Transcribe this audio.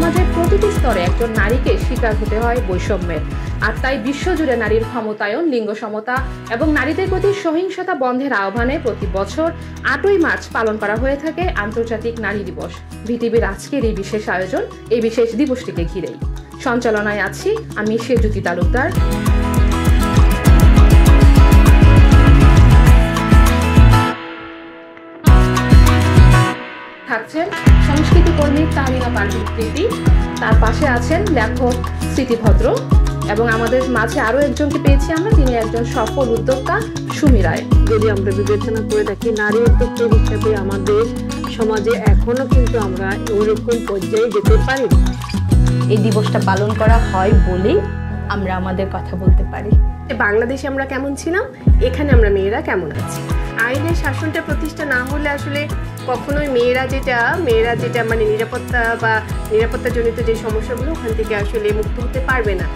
সমাজের প্রতিটি স্তরে একজন নারীকে শিকার হতে হয় বৈষম্যের। আর তাই বিশ্বজুড়ে নারীর ক্ষমতায়ন, লিঙ্গ সমতা এবং নারীদের প্রতি সহিংসতা বন্ধের আহ্বানে প্রতি বছর 8ই মার্চ পালন করা হয়ে থাকে আন্তর্জাতিক নারী দিবস। ভিটিভির আজকের এই বিশেষ আয়োজন এই বিশেষ দিবসটিকে ঘিরেই। সঞ্চালনায় আছি আমি সেজুতি তালুকদার। থাকছেন সংস্কৃতি কর্মী তাহমিনা পারভীন প্রীতি, তার পাশে আছেন লেখক স্মৃতি ভদ্র, এবং আমাদের মাঝে আরো একজনকে পেয়েছি আমরা, তিনি একজন সফল উদ্যোক্তা সুমি রায়। যদি আমরা বিবেচনা করে দেখি নারী উদ্যোক্তা হিসেবে আমাদের সমাজে এখনো কিন্তু আমরা ওইরকম পর্যায়ে যেতে পারি। এই দিবসটা পালন করা হয় বলেই আমরা আমাদের কথা বলতে পারি। বাংলাদেশে আমরা কেমন ছিলাম, এখানে আমরা মেয়েরা কেমন আছি। আইনের শাসনটা প্রতিষ্ঠা না হলে আসলে কখনোই মেয়েরা যেটা মানে নিরাপত্তা জনিত যে সমস্যাগুলো ওখান থেকে আসলে মুক্ত হতে পারবে না।